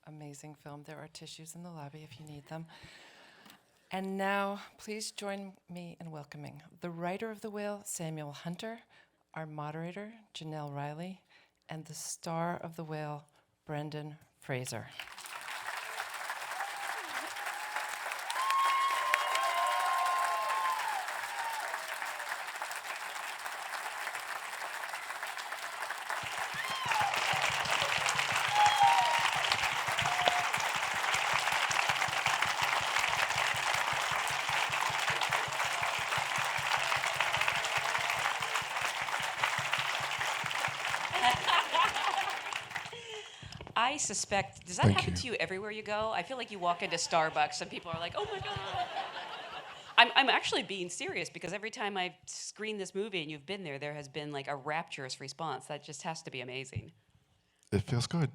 amazing film. There are tissues in the lobby if you need them. And now, please join me in welcoming the writer of The Whale, Samuel Hunter, our moderator, Jenelle Riley, and the star of The Whale, Brendan Fraser. I suspect, does that Thank happen you. to you everywhere you go? I feel like you walk into Starbucks and people are like, oh my God. I'm actually being serious because every time I've screened this movie and you've been there, there has been like a rapturous response. That just has to be amazing. It feels good.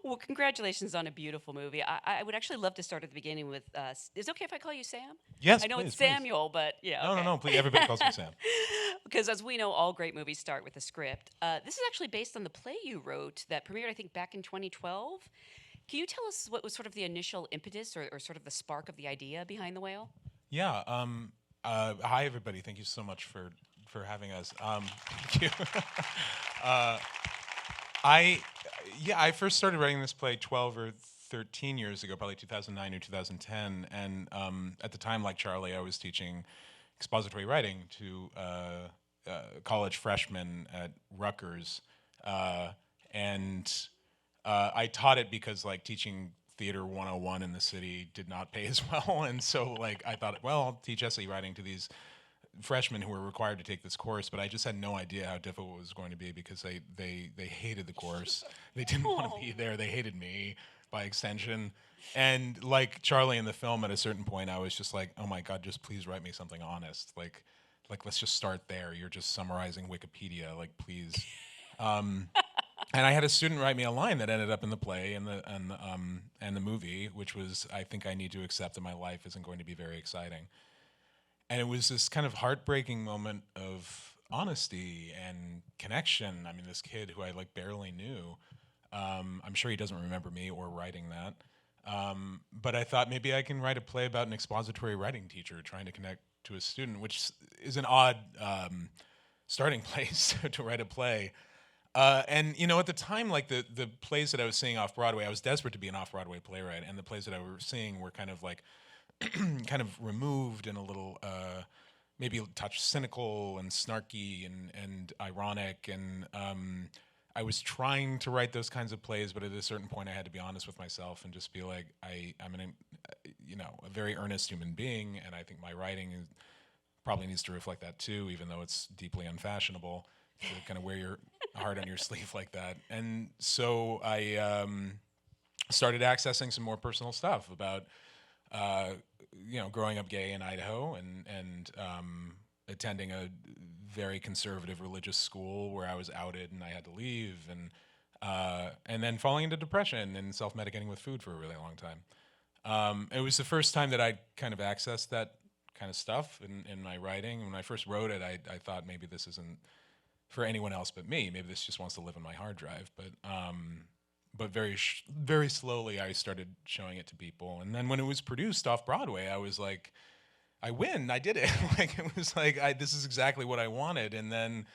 Well, congratulations on a beautiful movie. I would actually love to start at the beginning with, is it okay if I call you Sam? Yes, I know please, it's please. Samuel, but yeah, No, okay. no, please. Everybody calls me Sam. Because as we know, all great movies start with a script. This is actually based on the play you wrote that premiered, I think, back in 2012. Can you tell us what was sort of the initial impetus or sort of the spark of the idea behind The Whale? Yeah. Hi, everybody. Thank you so much for having us. Thank you. uh, I first started writing this play 12 or 13 years ago, probably 2009 or 2010. And at the time, like Charlie, I was teaching expository writing to college freshmen at Rutgers, and I taught it because like teaching theater 101 in the city did not pay as well, and so like I thought, well, I'll teach essay writing to these freshmen who were required to take this course, but I just had no idea how difficult it was going to be because they hated the course. They didn't want to be there. They hated me by extension. And like Charlie in the film, at a certain point, I was just like, oh my God, just please write me something honest. Like let's just start there. You're just summarizing Wikipedia. Like, please. And I had a student write me a line that ended up in the play and the movie, which was, I think I need to accept that my life isn't going to be very exciting. And it was this kind of heartbreaking moment of honesty and connection. I mean, this kid who I like barely knew, I'm sure he doesn't remember me or writing that. But I thought maybe I can write a play about an expository writing teacher trying to connect to a student, which is an odd starting place to write a play. And you know, at the time, like the plays that I was seeing off Broadway, I was desperate to be an off Broadway playwright, and the plays that I was seeing were kind of like kind of removed and a little maybe a touch cynical and snarky and ironic, and I was trying to write those kinds of plays, but at a certain point, I had to be honest with myself and just be like, I'm a very earnest human being, and I think my writing probably needs to reflect that too, even though it's deeply unfashionable to kind of wear your heart on your sleeve like that. And so I started accessing some more personal stuff about growing up gay in Idaho and attending a very conservative religious school where I was outed and I had to leave, and then falling into depression and self-medicating with food for a really long time. It was the first time that I kind of accessed that kind of stuff in my writing. When I first wrote it, I thought maybe this isn't for anyone else but me. Maybe this just wants to live on my hard drive. But very slowly, I started showing it to people. And then when it was produced off Broadway, I was like, I win, I did it. Like it was like, this is exactly what I wanted. And then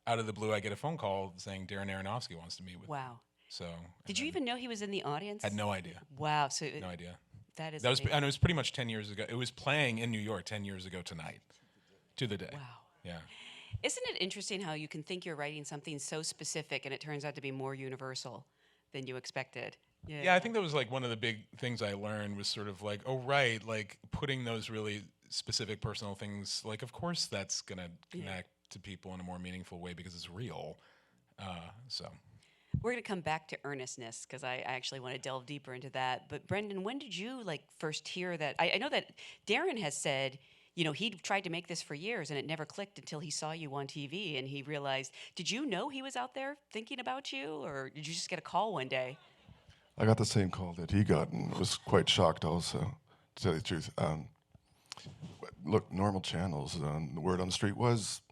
out of the blue, I get a phone call saying Darren Aronofsky wants to meet with me. Wow. So Did you even know he was in the audience? had no idea. Wow. So No idea. that is That was, amazing. and it was pretty much 10 years ago. It was playing in New York 10 years ago tonight, to the day. Wow. Yeah. Isn't it interesting how you can think you're writing something so specific and it turns out to be more universal than you expected? Yeah, I think that was like one of the big things I learned was sort of like, oh, right, like putting those really specific personal things, like, of course that's going to connect to people in a more meaningful way because it's real. So. We're going to come back to earnestness because I actually want to delve deeper into that. But Brendan, when did you like first hear that? I know that Darren has said, you know, he tried to make this for years and it never clicked until he saw you on TV and he realized, did you know he was out there thinking about you or did you just get a call one day? I got the same call that he got and was quite shocked also, to tell you the truth. Look, normal channels. The word on the street was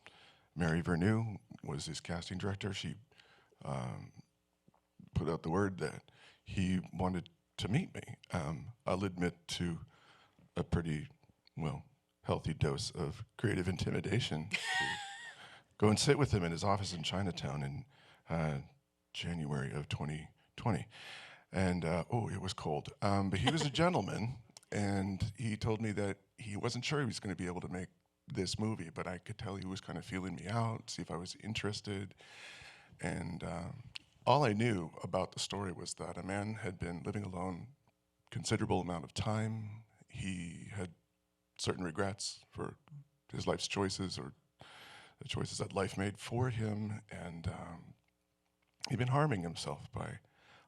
Mary Vernew was his casting director. She put out the word that he wanted to meet me. I'll admit to a pretty, well, healthy dose of creative intimidation to go and sit with him in his office in Chinatown in January of 2020. And, it was cold. But he was a gentleman, and he told me that he wasn't sure he was going to be able to make this movie, but I could tell he was kind of feeling me out, see if I was interested. And all I knew about the story was that a man had been living alone considerable amount of time. He had certain regrets for his life's choices or the choices that life made for him, and he'd been harming himself by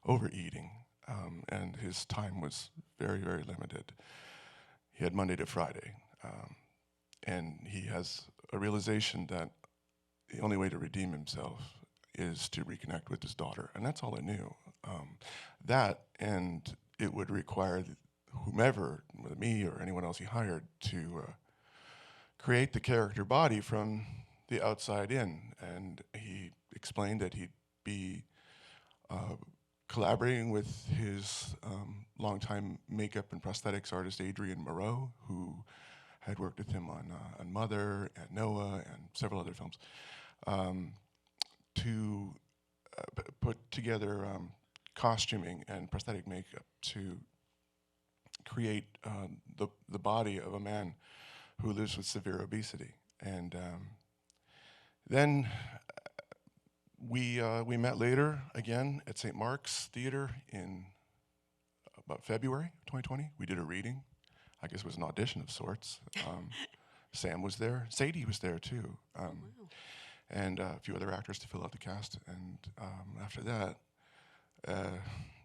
overeating, and his time was very, very limited. He had Monday to Friday, and he has a realization that the only way to redeem himself is to reconnect with his daughter, and that's all I knew. That, and it would require whomever, me or anyone else he hired, to create the character body from the outside in. And he explained that he'd be collaborating with his longtime makeup and prosthetics artist Adrian Moreau, who had worked with him on Mother and Noah and several other films, to put together costuming and prosthetic makeup to create the body of a man who lives with severe obesity. And then we met later again at St. Mark's Theater in about February 2020. We did a reading. I guess it was an audition of sorts. Sam was there. Sadie was there too. And a few other actors to fill out the cast. And after that,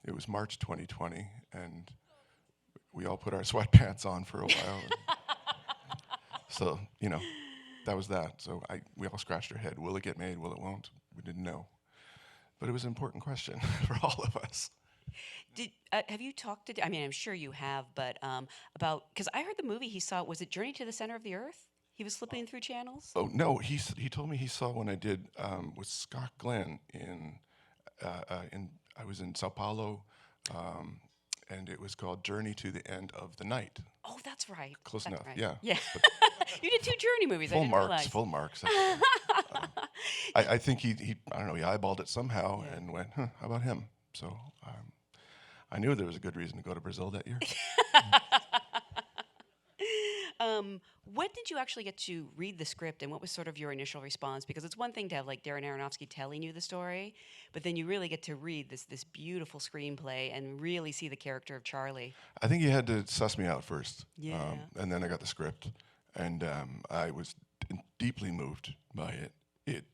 it was March 2020, and we all put our sweatpants on for a while. So, that was that. So we all scratched our head. Will it get made? Will it won't? We didn't know. But it was an important question for all of us. Have you talked to, I'm sure you have, but about, because I heard the movie he saw, was it Journey to the Center of the Earth? He was slipping through channels? Oh, no, he told me he saw one I did with Scott Glenn I was in Sao Paulo, and it was called Journey to the End of the Night. Oh, that's right. Close That's enough, right. yeah. Yeah. You did 2 Journey movies, I didn't realize. Full marks. I think he I don't know, he eyeballed it somehow and went, how about him? So I knew there was a good reason to go to Brazil that year. When did you actually get to read the script, and what was sort of your initial response? Because it's one thing to have like Darren Aronofsky telling you the story, but then you really get to read this beautiful screenplay and really see the character of Charlie. I think he had to suss me out first. Yeah. And then I got the script, and I was deeply moved by it. It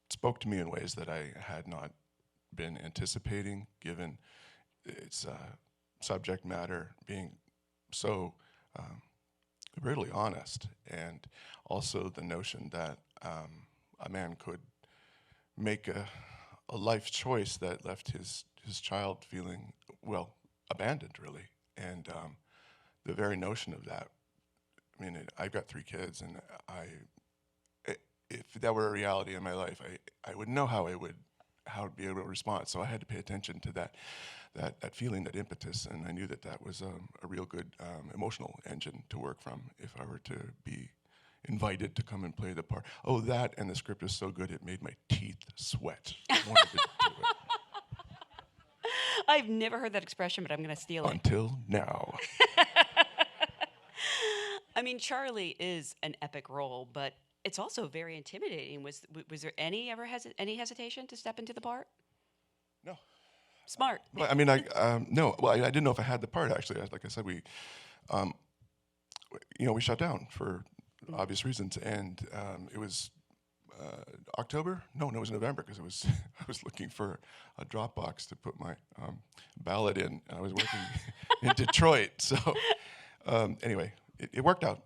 spoke to me in ways that I had not been anticipating, given its subject matter being so brutally honest, and also the notion that a man could make a life choice that left his child feeling, well, abandoned, really. And the very notion of that, I've got 3 kids, and if that were a reality in my life, I would know how I'd be able to respond. So I had to pay attention to that feeling, that impetus, and I knew that was a real good emotional engine to work from if I were to be invited to come and play the part. Oh, that, and the script was so good it made my teeth sweat. I wanted to do it. I've never heard that expression, but I'm going to steal it. Until now. Charlie is an epic role, but it's also very intimidating. Was there any hesitation to step into the part? No. Smart. Well, no. Well, I didn't know if I had the part, actually. Like I said, we shut down for obvious reasons, and it was October. No, it was November, because I was looking for a Dropbox to put my ballot in, and I was working in Detroit. So anyway, it worked out,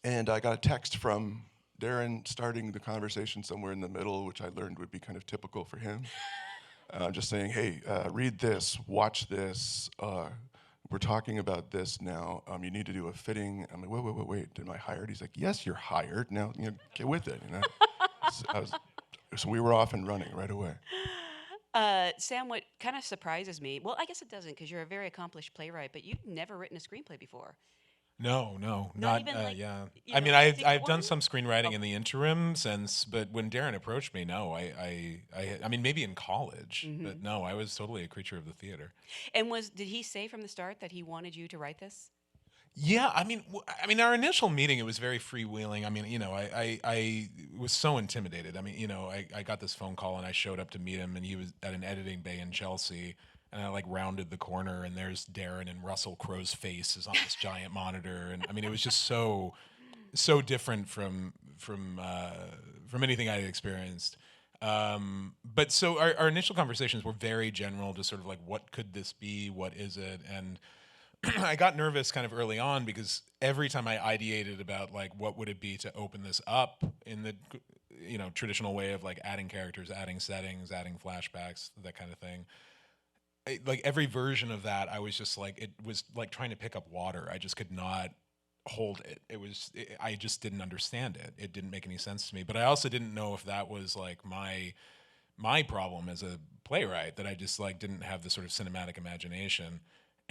and I got a text from Darren starting the conversation somewhere in the middle, which I learned would be kind of typical for him. Just saying, hey, read this, watch this. We're talking about this now. You need to do a fitting. I'm like, wait. Am I hired? He's like, yes, you're hired. Now, get with it. So we were off and running right away. Sam, what kind of surprises me, well, I guess it doesn't because you're a very accomplished playwright, but you've never written a screenplay before. No, Not not even like, yeah. you I know, mean, a I've secret I've done one? some screenwriting in Okay. the interim since, but when Darren approached me, no, I mean maybe in college, but Hmm. no, I was totally a creature of the theater. And did he say from the start that he wanted you to write this? Yeah, I mean, our initial meeting, it was very freewheeling. I mean, I was so intimidated. I mean, I got this phone call and I showed up to meet him, and he was at an editing bay in Chelsea, and I like rounded the corner, and there's Darren, and Russell Crowe's face is on this giant monitor, and I mean, it was just so different from anything I had experienced. But so our initial conversations were very general, just sort of like, what could this be? What is it? And I got nervous kind of early on because every time I ideated about like what would it be to open this up in the traditional way of like adding characters, adding settings, adding flashbacks, that kind of thing. Like every version of that, I was just like, it was like trying to pick up water. I just could not hold it. I just didn't understand it. It didn't make any sense to me. But I also didn't know if that was like my problem as a playwright, that I just like didn't have the sort of cinematic imagination.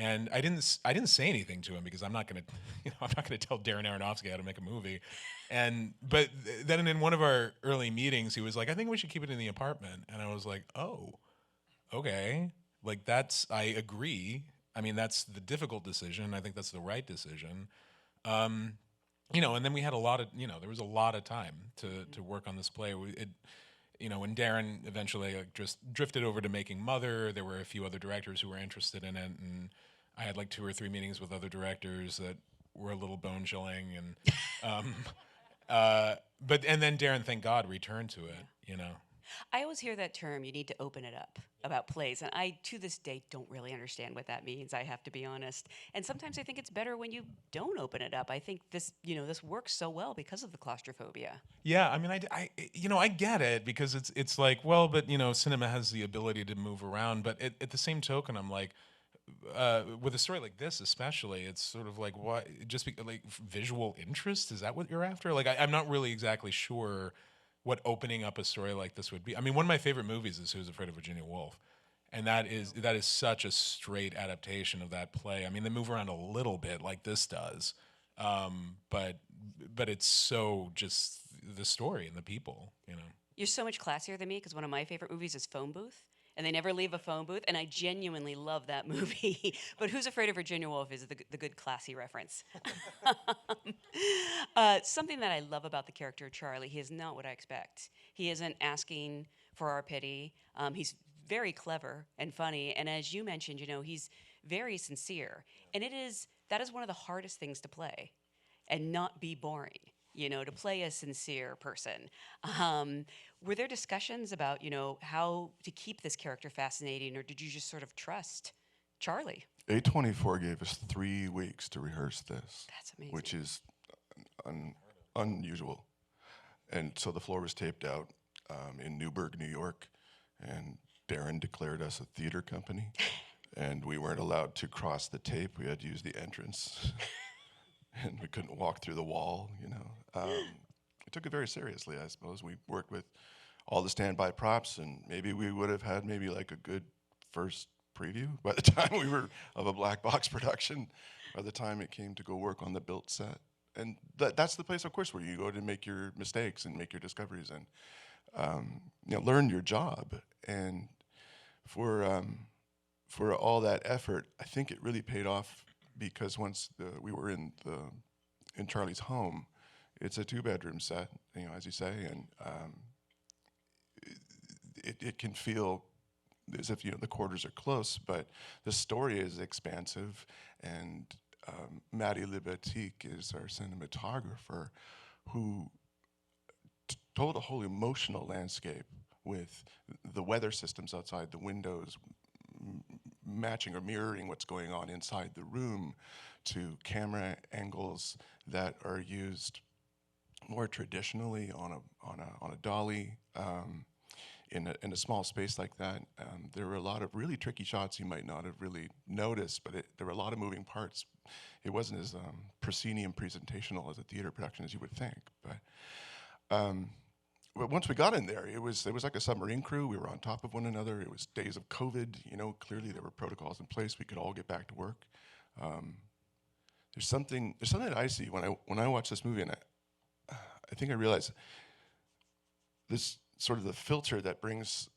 And I didn't say anything to him because I'm not gonna I'm not gonna tell Darren Aronofsky how to make a movie. Then in one of our early meetings, he was like, I think we should keep it in the apartment. And I was like, oh, okay. Like I agree. I mean, that's the difficult decision. I think that's the right decision. Um, and then we had there was a lot of time to work on this play. When Darren eventually like just drifted over to making Mother, there were a few other directors who were interested in it, and I had like 2 or 3 meetings with other directors that were a little bone chilling, and um, and then Darren, thank God, returned to it. I always hear that term, you need to open it up about plays. And I, to this day, don't really understand what that means. I have to be honest. And sometimes I think it's better when you don't open it up. I think this works so well because of the claustrophobia. Yeah, I mean, I get it because it's like, well, but cinema has the ability to move around, but at the same token, I'm like, with a story like this, especially, it's sort of like, what? Like visual interest? Is that what you're after? Like, I'm not really exactly sure what opening up a story like this would be. I mean, one of my favorite movies is Who's Afraid of Virginia Woolf, and that is such a straight adaptation of that play. I mean, they move around a little bit like this does, but it's so just the story and the people. You're so much classier than me because one of my favorite movies is Phone Booth. And they never leave a phone booth, and I genuinely love that movie. But Who's Afraid of Virginia Woolf is the good classy reference. Something that I love about the character of Charlie, he is not what I expect. He isn't asking for our pity. He's very clever and funny, and as you mentioned, he's very sincere. And that is one of the hardest things to play, and not be boring. To play a sincere person. Were there discussions about, how to keep this character fascinating, or did you just sort of trust Charlie? A24 gave us 3 weeks to rehearse this, That's amazing. which is unusual. And so the floor was taped out in Newburgh, New York, and Darren declared us a theater company, and we weren't allowed to cross the tape. We had to use the entrance. And we couldn't walk through the wall. We took it very seriously, I suppose. We worked with all the standby props, and maybe we would have had maybe like a good first preview by the time we were of a black box production, by the time it came to go work on the built set. And that's the place, of course, where you go to make your mistakes and make your discoveries and learn your job. And for all that effort, I think it really paid off. Because once we were in Charlie's home, it's a 2-bedroom set, as you say, and it can feel as if the quarters are close, but the story is expansive, and Maddie Libatique is our cinematographer, who told a whole emotional landscape with the weather systems outside the windows matching or mirroring what's going on inside the room, to camera angles that are used more traditionally on a dolly in a small space like that. There were a lot of really tricky shots you might not have really noticed, but there were a lot of moving parts. It wasn't as proscenium presentational as a theater production as you would think, but once we got in there, it was like a submarine crew. We were on top of one another. It was days of COVID. Clearly there were protocols in place. We could all get back to work. There's something that I see when I watch this movie, and I think I realize this sort of the filter that brings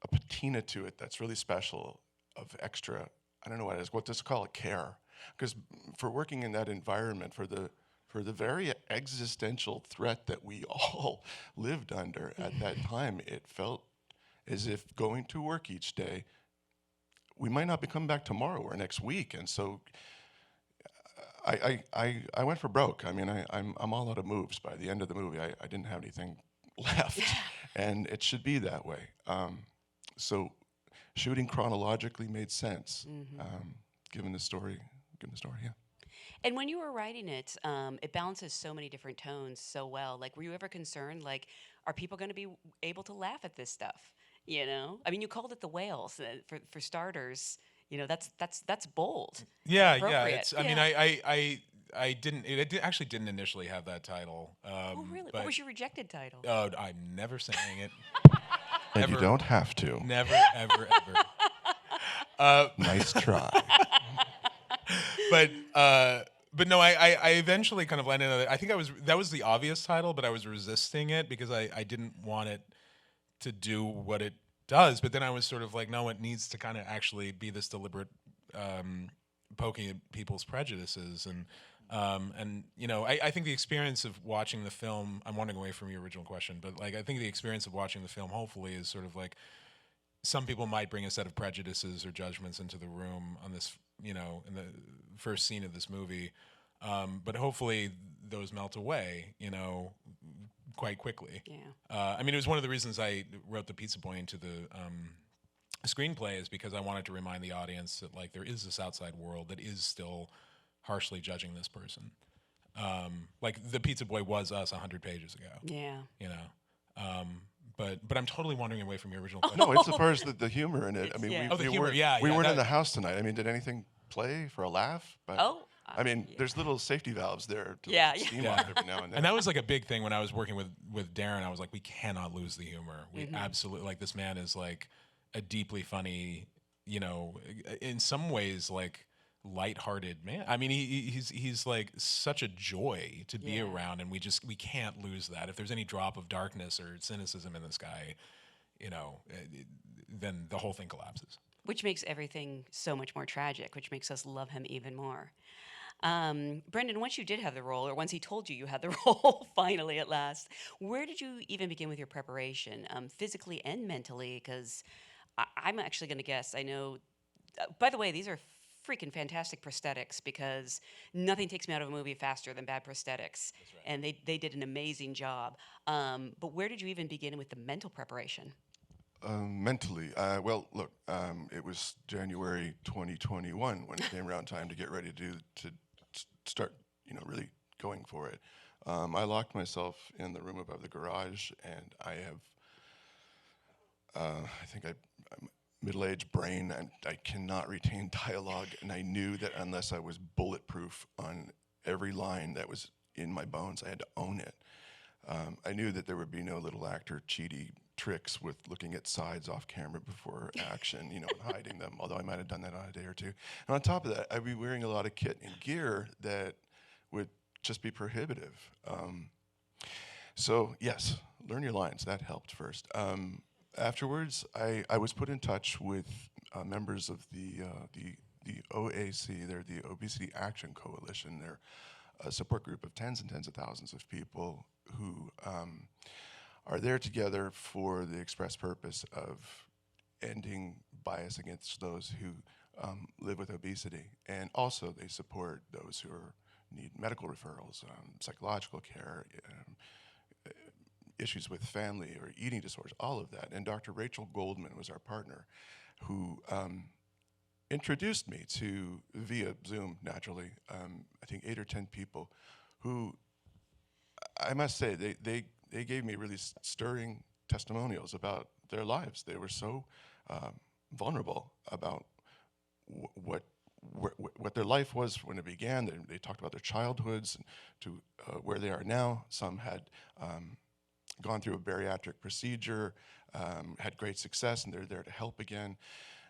a patina to it that's really special, of extra, I don't know what it is, what does call it, care. Because for working in that environment, for the very existential threat that we all lived under at that time, it felt as if going to work each day, we might not be coming back tomorrow or next week. And so I went for broke. I mean, I'm all out of moves by the end of the movie. I didn't have anything left, and it should be that way. So shooting chronologically made sense, given the story. Yeah. And when you were writing it, it balances so many different tones so well. Like, were you ever concerned, like, are people going to be able to laugh at this stuff? I mean, you called it the whales for starters. That's bold. Yeah, Appropriate. I mean, I didn't. Actually didn't initially have that title. Oh, really? What was your rejected title? Oh, I'm never saying it. And Ever. you don't have to. Never, ever, ever. Nice try. But no, I eventually kind of landed on it. I think that was the obvious title, but I was resisting it because I didn't want it to do what it does. But then I was sort of like, no, it needs to kind of actually be this deliberate poking at people's prejudices. And I think the experience of watching the film, I'm wandering away from your original question, but like I think the experience of watching the film hopefully is sort of like, some people might bring a set of prejudices or judgments into the room on this, in the first scene of this movie. But hopefully those melt away, quite quickly. Yeah. I mean, it was one of the reasons I wrote the Pizza Boy into the screenplay, is because I wanted to remind the audience that, like, there is this outside world that is still harshly judging this person. Like, the Pizza Boy was us 100 pages ago. Yeah. But I'm totally wandering away from your original question. No, it's as far as the humor in it. I mean, Yeah. we humor, weren't, we weren't in the house tonight. I mean, did anything play for a laugh? But I mean, there's little safety valves there to let steam off every now and then. And that was like a big thing when I was working with Darren. I was like, we cannot lose the humor. We absolutely, like, this man is like a deeply funny, in some ways, like, lighthearted man. I mean, he's like such a joy to be around, and we can't lose that. If there's any drop of darkness or cynicism in this guy, then the whole thing collapses. Which makes everything so much more tragic, which makes us love him even more. Brendan, once you did have the role, or once he told you you had the role, finally at last, where did you even begin with your preparation, physically and mentally? Because I'm actually going to guess, I know, by the way, these are freaking fantastic prosthetics, because nothing takes me out of a movie faster than bad prosthetics. That's right. And they did an amazing job. But where did you even begin with the mental preparation? Mentally, well, look, it was January 2021 when it came around time to get ready to start, really going for it. I locked myself in the room above the garage, and I have, I think I'm middle-aged brain, and I cannot retain dialogue, and I knew that unless I was bulletproof on every line that was in my bones, I had to own it. I knew that there would be no little actor cheaty tricks with looking at sides off camera before action, and hiding them, although I might have done that on a day or two. And on top of that, I'd be wearing a lot of kit and gear that would just be prohibitive. So yes, learn your lines, that helped first. Afterwards, I was put in touch with members of the OAC. They're the Obesity Action Coalition. They're a support group of tens and tens of thousands of people who are there together for the express purpose of ending bias against those who live with obesity. And also they support those who need medical referrals, psychological care, issues with family or eating disorders, all of that. And Dr. Rachel Goldman was our partner, who introduced me to, via Zoom, naturally, I think 8 or 10 people who, I must say, they gave me really stirring testimonials about their lives. They were so vulnerable about what their life was when it began. They talked about their childhoods to where they are now. Some had gone through a bariatric procedure, had great success, and they're there to help again.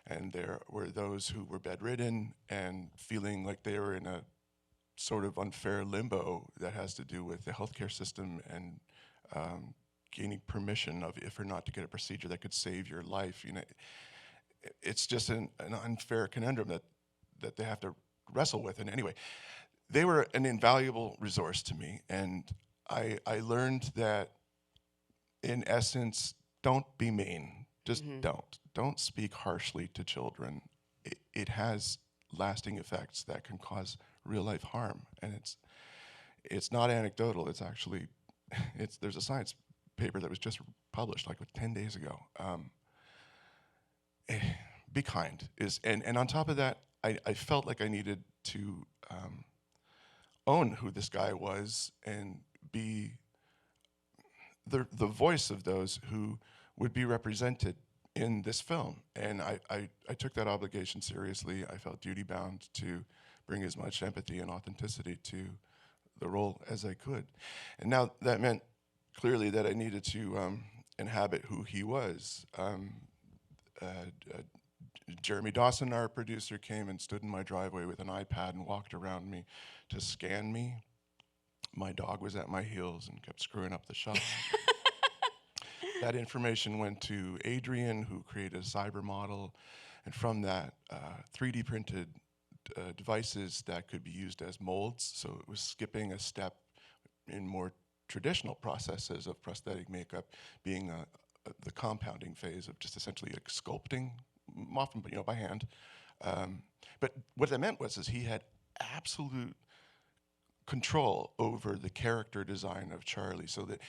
And there were those who were bedridden and feeling like they were in a sort of unfair limbo that has to do with the healthcare system and gaining permission of if or not to get a procedure that could save your life. You know, it's just an unfair conundrum that they have to wrestle with. And anyway, they were an invaluable resource to me, and I learned that, in essence, don't be mean. Just don't speak harshly to children. It has lasting effects that can cause real life harm, and it's not anecdotal. It's actually there's a science paper that was just published like 10 days ago. Be kind and on top of that, I felt like I needed to own who this guy was and be the voice of those who would be represented in this film. And I took that obligation seriously. I felt duty-bound to bring as much empathy and authenticity to the role as I could. And now that meant clearly that I needed to inhabit who he was. Jeremy Dawson, our producer, came and stood in my driveway with an iPad and walked around me to scan me. My dog was at my heels and kept screwing up the shot. That information went to Adrian, who created a cyber model, and from that, 3D printed devices that could be used as molds. So it was skipping a step in more traditional processes of prosthetic makeup, being the compounding phase of just essentially like sculpting, often by hand. But what that meant was he had absolute control over the character design of Charlie, so that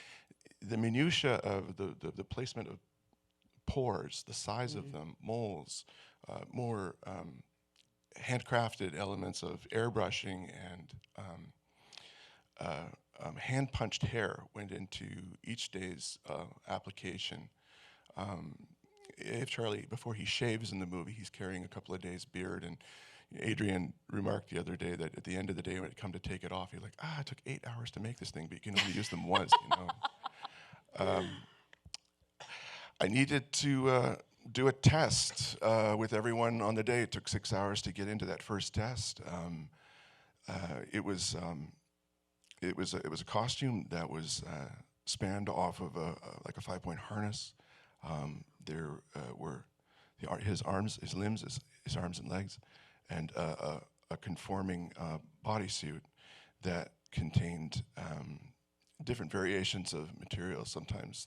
the minutia of the placement of pores, the size of them, moles, more handcrafted elements of airbrushing and hand-punched hair went into each day's application. If Charlie, before he shaves in the movie, he's carrying a couple of days' beard, and Adrian remarked the other day that at the end of the day, when it come to take it off, he's like, it took 8 hours to make this thing, but you can only use them once, I needed to do a test with everyone on the day. It took 6 hours to get into that first test. It was a costume that was spanned off of like a 5-point harness. There were his arms, his limbs, his arms and legs, and a conforming bodysuit that contained different variations of materials. Sometimes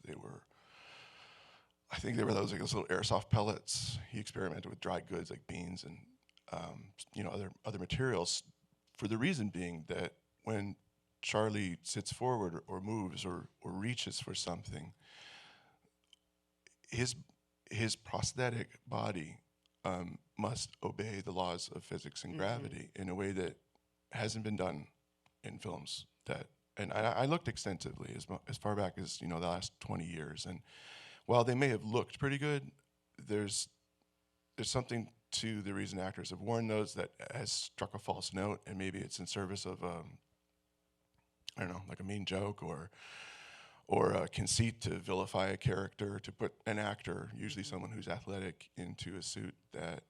I think they were those little airsoft pellets. He experimented with dry goods like beans and other materials, for the reason being that when Charlie sits forward or moves or reaches for something, his prosthetic body must obey the laws of physics and gravity in a way that hasn't been done in films. And I looked extensively as far back as the last 20 years, and while they may have looked pretty good, there's something to the reason actors have worn those that has struck a false note, and maybe it's in service of I don't know, like a mean joke or a conceit to vilify a character, to put an actor, usually someone who's athletic, into a suit that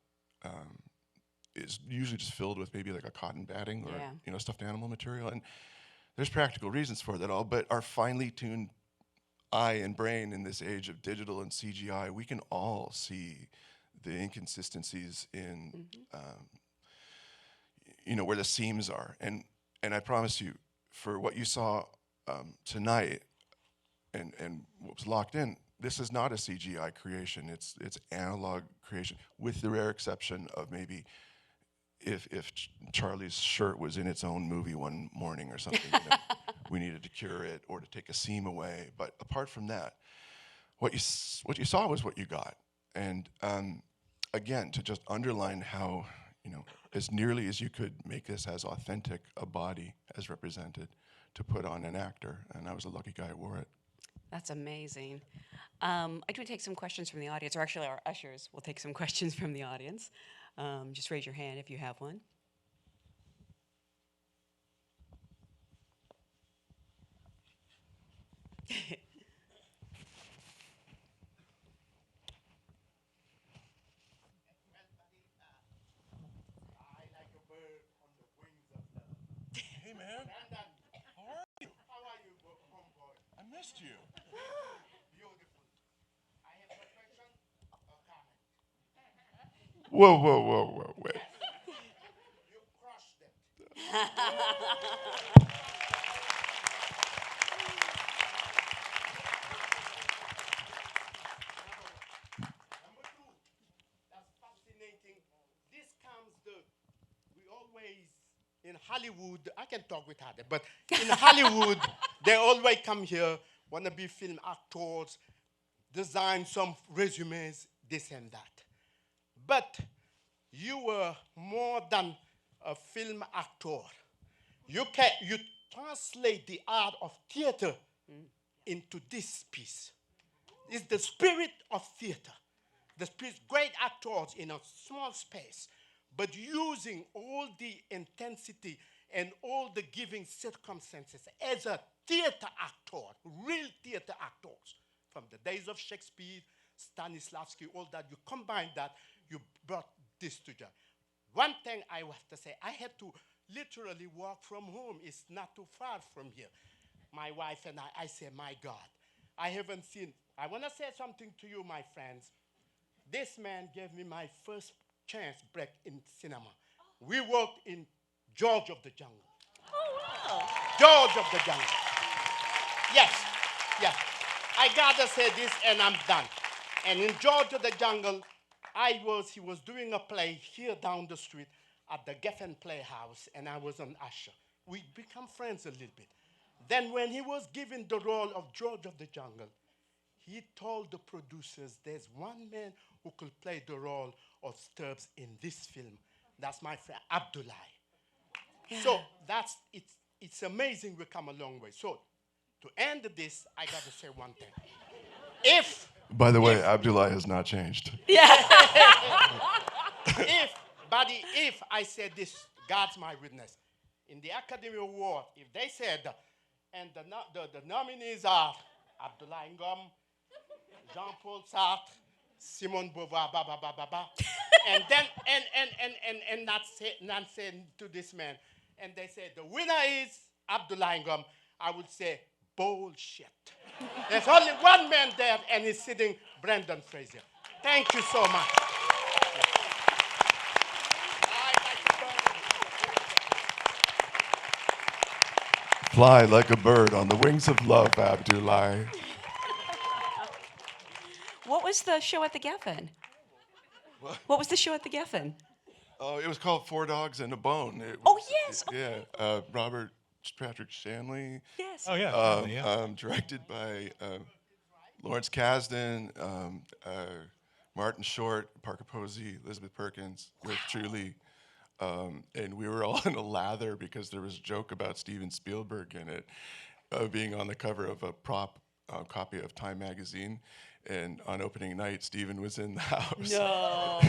is usually just filled with maybe like a cotton batting or stuffed animal material. And there's practical reasons for that all, but our finely tuned eye and brain in this age of digital and CGI, we can all see the inconsistencies in where the seams are. And I promise you, for what you saw tonight and what was locked in, this is not a CGI creation. It's analog creation, with the rare exception of maybe if Charlie's shirt was in its own movie one morning or something, we needed to cure it or to take a seam away. But apart from that, what you saw was what you got. And again, to just underline how, as nearly as you could make this as authentic a body as represented to put on an actor, and I was a lucky guy who wore it. That's amazing. I do take some questions from the audience, or actually our ushers will take some questions from the audience. Just raise your hand if you have one. missed you. Whoa, whoa, whoa, whoa, wait. You crushed it. Number two, that's fascinating. This comes we always, in Hollywood, I can talk with her, but in Hollywood, they always come here, want to be film actors, design some resumes, this and that. But you were more than a film actor. You translate the art of theater into this piece. It's the spirit of theater. The spirit, great actors in a small space, but using all the intensity and all the giving circumstances as a theater actor, real theater actors, from the days of Shakespeare, Stanislavski, all that. You combine that, you brought this together. One thing I have to say, I had to literally walk from home. It's not too far from here. My wife and I say, my God, I haven't seen. I want to say something to you, my friends. This man gave me my first chance break in cinema. We worked in George of the Jungle. Oh, wow. George of the Jungle. Yes, yes. I gotta say this and I'm done. And in George of the Jungle, he was doing a play here down the street at the Geffen Playhouse, and I was an usher. We become friends a little bit. Then when he was given the role of George of the Jungle, he told the producers, there's one man who could play the role of Stubbs in this film. That's my friend, Abdullah. So it's amazing we come a long way. So to end this, I got to say one thing. By the way, Abdullah has not changed. If I said this, God's my witness. In the Academy Award, if they said, and the nominees are Abdullah Ingom, Jean-Paul Sartre, Simone Beauvoir, and then and not saying to this man, and they say the winner is Abdullah Ingom, I would say bullshit. There's only one man there, and he's sitting, Brendan Fraser. Thank you so much. Fly like a bird on the wings of love, Abdullah. What was the show at the Geffen? What was the show at the Geffen? Oh, it was called Four Dogs and a Bone. Oh, yes. Yeah, Robert Patrick Shanley. Yes. Oh yeah. Directed by Lawrence Kasdan, Martin Short, Parker Posey, Elizabeth Perkins, yours truly. And we were all in a lather because there was a joke about Steven Spielberg in it, being on the cover of a prop copy of Time magazine. And on opening night, Steven was in the house. No.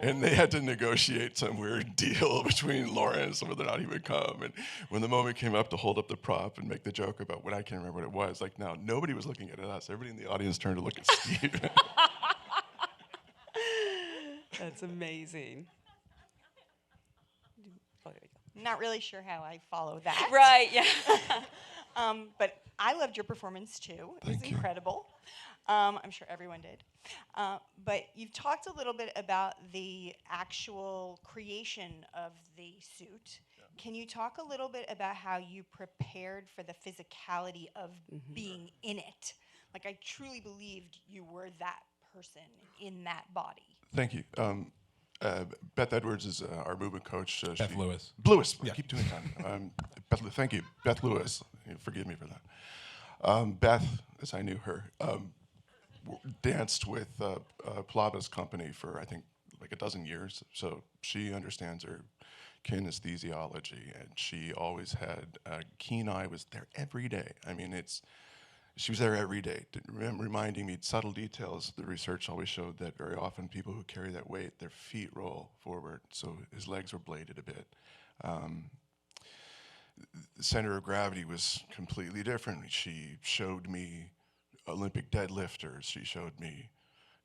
And they had to negotiate some weird deal between Lawrence on whether or not he would come. And when the moment came up to hold up the prop and make the joke about what I can't remember what it was, like now nobody was looking at us. Everybody in the audience turned to look at Steven. That's amazing. Not really sure how I follow that. Right, yeah. But I loved your performance too. It was Thank you. incredible. I'm sure everyone did. But you've talked a little bit about the actual creation of the suit. Can you talk a little bit about how you prepared for the physicality of being in it? Like, I truly believed you were that person in that body. Thank you. Beth Edwards is our movement coach. Beth Lewis. Lewis. Yeah. I keep doing that. Thank you, Beth Lewis. Forgive me for that. Beth, as I knew her, danced with Plava's company for, I think, like a dozen years. So she understands her kinesthesiology, and she always had a keen eye, was there every day. I mean, she was there every day, reminding me subtle details. The research always showed that very often people who carry that weight, their feet roll forward, so his legs were bladed a bit. The center of gravity was completely different. She showed me Olympic deadlifters. She showed me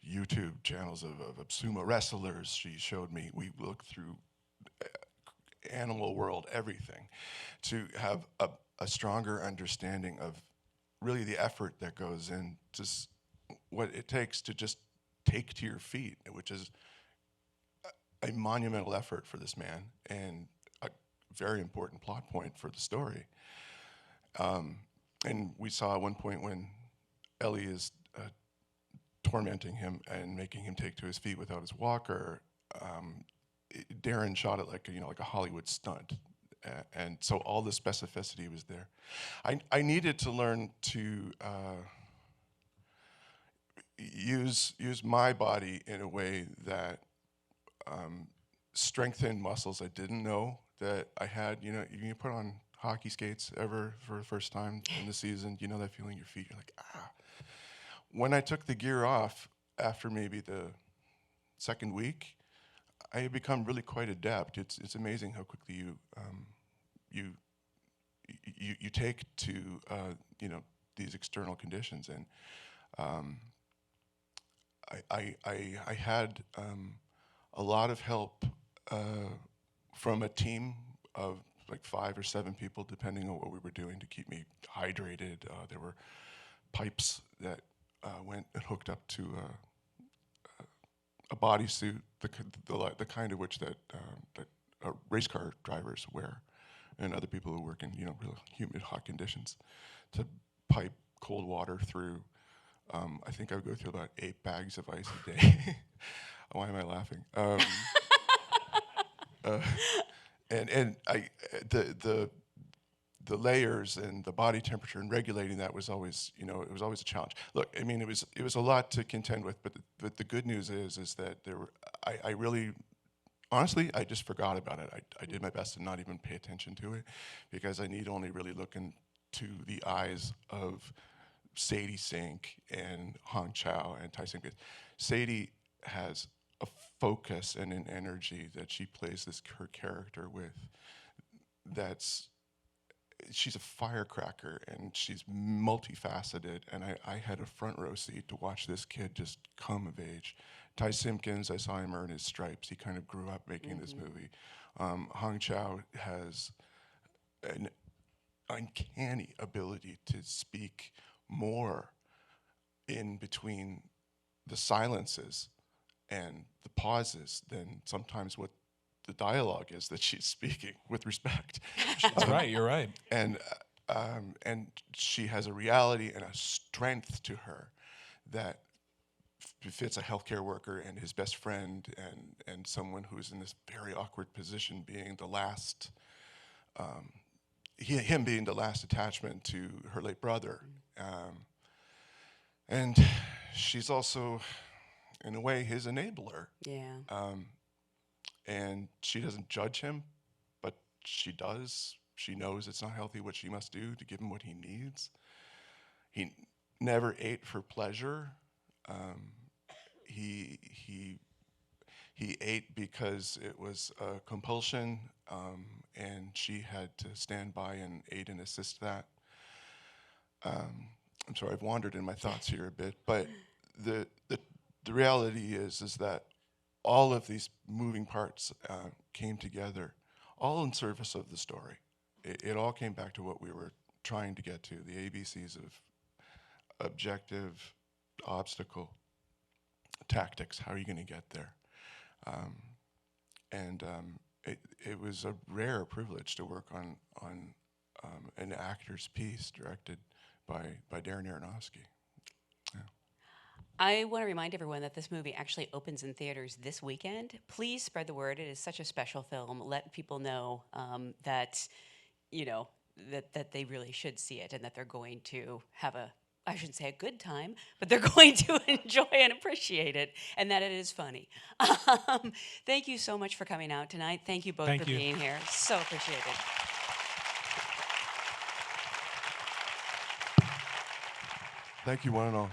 YouTube channels of sumo wrestlers. She showed me, we looked through animal world, everything, to have a stronger understanding of really the effort that goes in, just what it takes to just take to your feet, which is a monumental effort for this man and a very important plot point for the story. And we saw at one point when Ellie is tormenting him and making him take to his feet without his walker. Darren shot it like like a Hollywood stunt, and so all the specificity was there. I needed to learn to use my body in a way that strengthened muscles I didn't know that I had. You put on hockey skates ever for the first time in the season, that feeling in your feet, you're like, ah. When I took the gear off after maybe the second week, I had become really quite adept. It's amazing how quickly you take to these external conditions. And I had a lot of help from a team of like 5 or 7 people, depending on what we were doing, to keep me hydrated. There were pipes that went and hooked up to a bodysuit, the kind of which that race car drivers wear, and other people who work in real humid, hot conditions, to pipe cold water through. I think I would go through about 8 bags of ice a day. Why am I laughing? And the layers and the body temperature and regulating that was always, it was always a challenge. Look, I mean, it was a lot to contend with, but the good news is that I really, honestly, I just forgot about it. I did my best to not even pay attention to it, because I need only really look into the eyes of Sadie Sink and Hong Chow and Tai Sim. Sadie has a focus and an energy that she plays her character with. She's a firecracker, and she's multifaceted, and I had a front row seat to watch this kid just come of age. Ty Simpkins, I saw him earn his stripes. He kind of grew up making this movie. Hong Chow has an uncanny ability to speak more in between the silences and the pauses than sometimes what the dialogue is that she's speaking, with respect. That's right, you're right. And she has a reality and a strength to her that befits a healthcare worker and his best friend, and someone who's in this very awkward position, being the last, him being the last attachment to her late brother. And she's also, in a way, his enabler. Yeah. And she doesn't judge him, but she does. She knows it's not healthy what she must do to give him what he needs. He never ate for pleasure. He ate because it was a compulsion, and she had to stand by and aid and assist that. I'm sorry, I've wandered in my thoughts here a bit, but the reality is that all of these moving parts came together, all in service of the story. It all came back to what we were trying to get to, the ABCs of objective, obstacle, tactics. How are you going to get there? It was a rare privilege to work on an actor's piece directed by Darren Aronofsky. Yeah. I want to remind everyone that this movie actually opens in theaters this weekend. Please spread the word. It is such a special film. Let people know that they really should see it, and that they're going to have I shouldn't say a good time, but they're going to enjoy and appreciate it, and that it is funny. Thank you so much for coming out tonight. Thank you both for being here. So appreciated. Thank you, one and all.